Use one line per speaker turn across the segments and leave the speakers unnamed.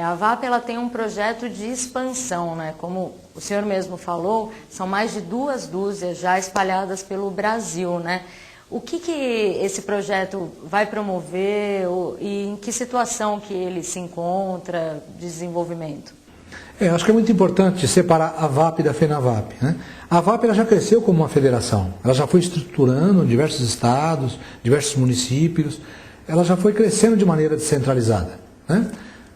A VAP ela tem um projeto de expansão, né? Como o senhor mesmo falou, são mais de 2 dúzias já espalhadas pelo Brasil, né? O que esse projeto vai promover e em que situação que ele se encontra de desenvolvimento?
Acho que é muito importante separar a VAP da FENAVAP, né? A VAP ela já cresceu como uma federação, ela já foi estruturando diversos estados, diversos municípios, ela já foi crescendo de maneira descentralizada, né?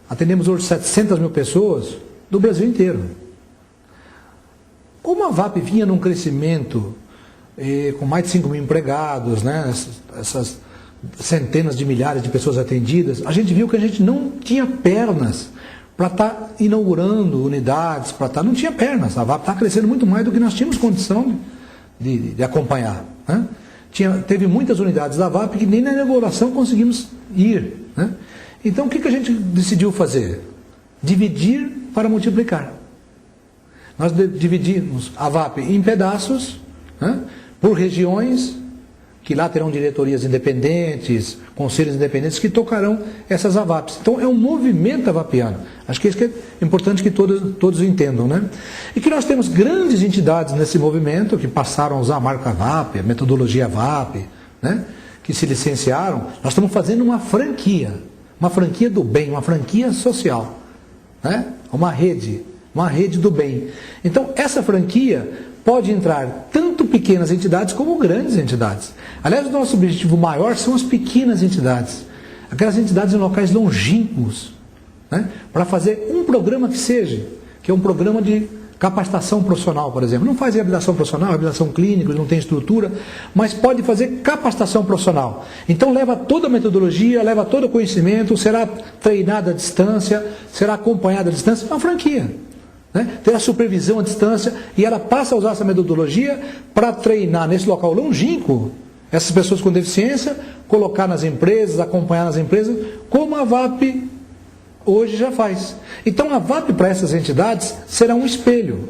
Atendemos hoje 700 mil pessoas do Brasil inteiro. Como a VAP vinha num crescimento com mais de 5 mil empregados, né? Essas centenas de milhares de pessoas atendidas, a gente viu que a gente não tinha pernas para estar inaugurando unidades, não tinha pernas. A VAP está crescendo muito mais do que nós tínhamos condição de acompanhar, né? Teve muitas unidades da VAP que nem na inauguração conseguimos ir, né? Então o que a gente decidiu fazer? Dividir para multiplicar. Nós dividimos a VAP em pedaços, né? Por regiões, que lá terão diretorias independentes, conselhos independentes que tocarão essas AVAPs. Então é um movimento avapiano. Acho que isso que é importante que todos entendam, né? E que nós temos grandes entidades nesse movimento que passaram a usar a marca VAP, a metodologia VAP, né? Que se licenciaram. Nós estamos fazendo uma franquia do bem, uma franquia social, né? Uma rede do bem. Então essa franquia pode entrar tanto pequenas entidades como grandes entidades. Aliás, o nosso objetivo maior são as pequenas entidades, aquelas entidades em locais longínquos, né? Para fazer um programa que é um programa de capacitação profissional, por exemplo. Não faz reabilitação profissional, reabilitação clínica, não tem estrutura, mas pode fazer capacitação profissional. Então leva toda a metodologia, leva todo o conhecimento, será treinada à distância, será acompanhada à distância, é uma franquia, né? Tem a supervisão à distância e ela passa a usar essa metodologia para treinar nesse local longínquo essas pessoas com deficiência, colocar nas empresas, acompanhar nas empresas, como a VAP hoje já faz. Então a VAP para essas entidades será um espelho.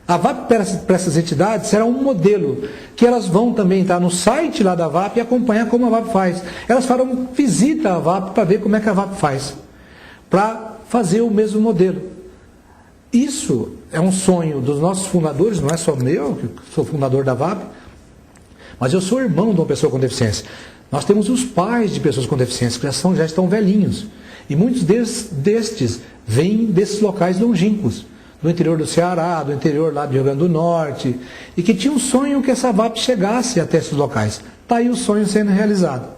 A VAP para essas entidades será um modelo, que elas vão também estar no site lá da VAP e acompanhar como a VAP faz. Elas farão visita à VAP para ver como é que a VAP faz, para fazer o mesmo modelo. Isso é um sonho dos nossos fundadores, não é só meu, que sou fundador da VAP, mas eu sou irmão de uma pessoa com deficiência. Nós temos os pais de pessoas com deficiência, que já estão velhinhos. E muitos destes vêm desses locais longínquos, do interior do Ceará, do interior lá do Rio Grande do Norte, e que tinham um sonho que essa VAP chegasse até esses locais. Está aí o sonho sendo realizado,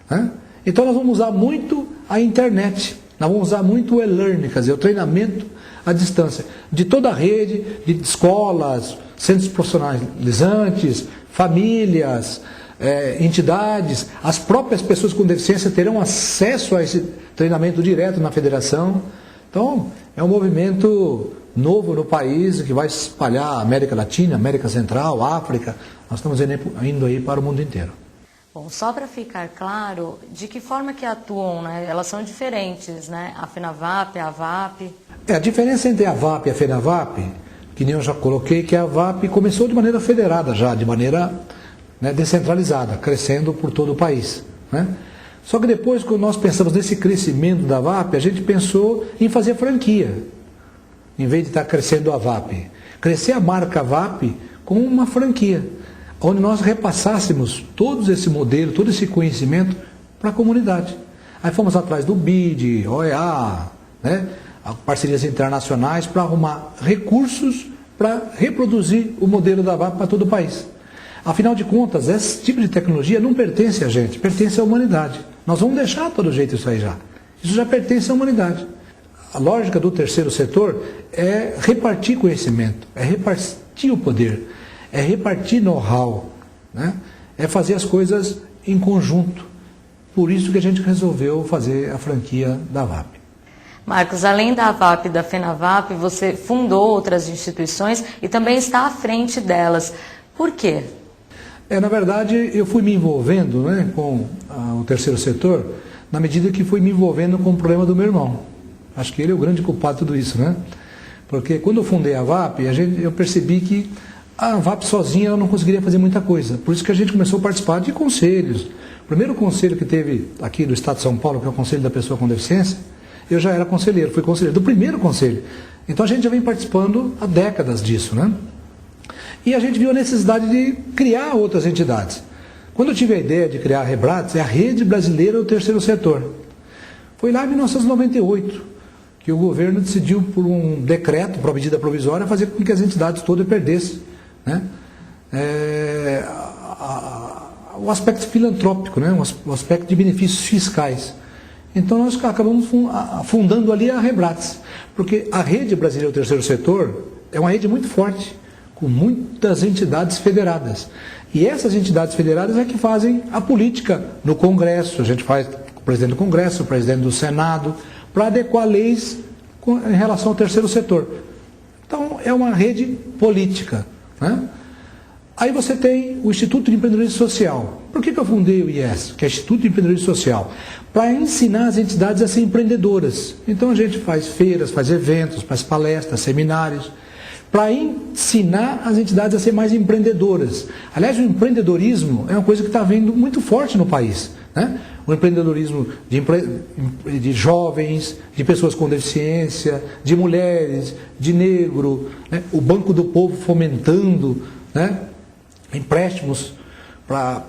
né? Então nós vamos usar muito a internet, nós vamos usar muito o e-learning, quer dizer, o treinamento à distância, de toda a rede, de escolas, centros profissionalizantes, famílias, entidades, as próprias pessoas com deficiência terão acesso a esse treinamento direto na federação. Então, é um movimento novo no país que vai se espalhar a América Latina, América Central, África. Nós estamos indo aí para o mundo inteiro.
Bom, só para ficar claro, de que forma que atuam, né? Elas são diferentes, né? A FENAVAP, a VAP.
A diferença entre a VAP e a FENAVAP, que nem eu já coloquei, que a VAP começou de maneira federada já, de maneira, né, descentralizada, crescendo por todo o país, né? Só que depois, quando nós pensamos nesse crescimento da VAP, a gente pensou em fazer franquia, em vez de estar crescendo a VAP. Crescer a marca VAP com uma franquia, onde nós repassássemos todo esse modelo, todo esse conhecimento para a comunidade. Aí fomos atrás do BID, OEA, né, parcerias internacionais para arrumar recursos para reproduzir o modelo da VAP para todo o país. Afinal de contas, esse tipo de tecnologia não pertence a gente, pertence à humanidade. Nós vamos deixar de todo jeito isso aí já. Isso já pertence à humanidade. A lógica do terceiro setor é repartir conhecimento, é repartir o poder, é repartir know-how, né? É fazer as coisas em conjunto. Por isso que a gente resolveu fazer a franquia da VAP.
Marcos, além da VAP e da FENAVAP, você fundou outras instituições e também está à frente delas. Por quê?
Na verdade, eu fui me envolvendo, né, com o terceiro setor, na medida que fui me envolvendo com o problema do meu irmão. Acho que ele é o grande culpado de tudo isso, né? Porque quando eu fundei a VAP, eu percebi que a VAP sozinha eu não conseguiria fazer muita coisa. Por isso que a gente começou a participar de conselhos. O primeiro conselho que teve aqui do Estado de São Paulo, que é o Conselho da Pessoa com Deficiência, eu já era conselheiro, fui conselheiro do primeiro conselho. Então a gente já vem participando há décadas disso, né? E a gente viu a necessidade de criar outras entidades. Quando eu tive a ideia de criar a Rebrates, é a Rede Brasileira do Terceiro Setor. Foi lá em 1998 que o governo decidiu, por um decreto, por medida provisória, fazer com que as entidades todas perdessem, né? O aspecto filantrópico, né? O aspecto de benefícios fiscais. Então nós acabamos fundando ali a Rebrates, porque a Rede Brasileira do Terceiro Setor é uma rede muito forte, com muitas entidades federadas. E essas entidades federadas é que fazem a política no Congresso. A gente faz com o presidente do Congresso, o presidente do Senado, para adequar leis em relação ao terceiro setor. Então, é uma rede política, né? Aí você tem o Instituto de Empreendedorismo Social. Por que eu fundei o IES, que é o Instituto de Empreendedorismo Social? Para ensinar as entidades a ser empreendedoras. Então, a gente faz feiras, faz eventos, faz palestras, seminários, para ensinar as entidades a ser mais empreendedoras. Aliás, o empreendedorismo é uma coisa que está vindo muito forte no país, né? O empreendedorismo de jovens, de pessoas com deficiência, de mulheres, de negro, né? O Banco do Povo fomentando, né, empréstimos para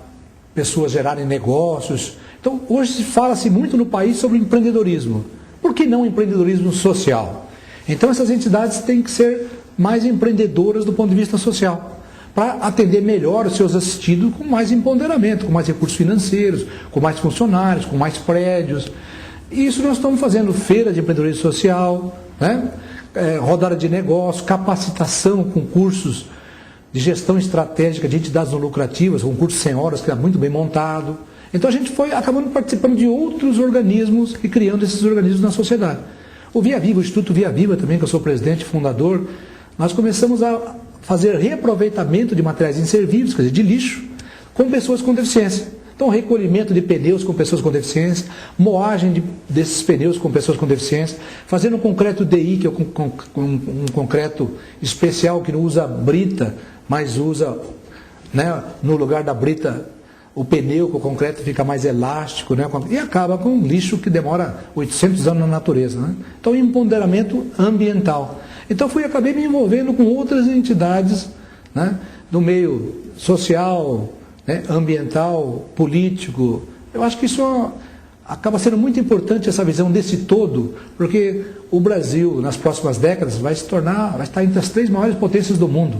pessoas gerarem negócios. Então, hoje se fala-se muito no país sobre empreendedorismo. Por que não empreendedorismo social? Então, essas entidades têm que ser mais empreendedoras do ponto de vista social, para atender melhor os seus assistidos com mais empoderamento, com mais recursos financeiros, com mais funcionários, com mais prédios. E isso nós estamos fazendo feira de empreendedorismo social, né? Rodada de negócio, capacitação com cursos de gestão estratégica de entidades não lucrativas, um curso 100 horas que é muito bem montado. Então a gente foi acabando participando de outros organismos e criando esses organismos na sociedade. O Via Viva, o Instituto Via Viva também, que eu sou presidente e fundador, nós começamos a fazer reaproveitamento de materiais inservíveis, quer dizer, de lixo, com pessoas com deficiência. Então, recolhimento de pneus com pessoas com deficiência, moagem desses pneus com pessoas com deficiência, fazendo um concreto DI, que é um concreto especial que não usa brita, mas usa, né, no lugar da brita, o pneu, que o concreto fica mais elástico, né, e acaba com um lixo que demora 800 anos na natureza, né? Então, empoderamento ambiental. Então, acabei me envolvendo com outras entidades, né, do meio social, né, ambiental, político. Eu acho que isso acaba sendo muito importante, essa visão desse todo, porque o Brasil, nas próximas décadas, vai estar entre as 3 maiores potências do mundo.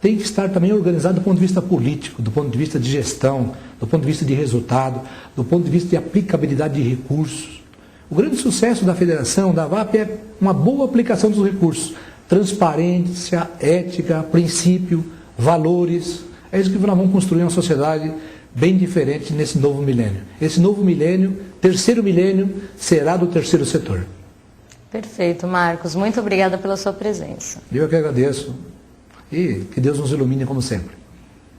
Tem que estar também organizado do ponto de vista político, do ponto de vista de gestão, do ponto de vista de resultado, do ponto de vista de aplicabilidade de recursos. O grande sucesso da federação, da VAP, é uma boa aplicação dos recursos. Transparência, ética, princípio, valores. É isso que nós vamos construir uma sociedade bem diferente nesse novo milênio. Esse novo milênio, terceiro milênio, será do terceiro setor.
Perfeito, Marcos. Muito obrigada pela sua presença.
Eu que agradeço. E que Deus nos ilumine como sempre.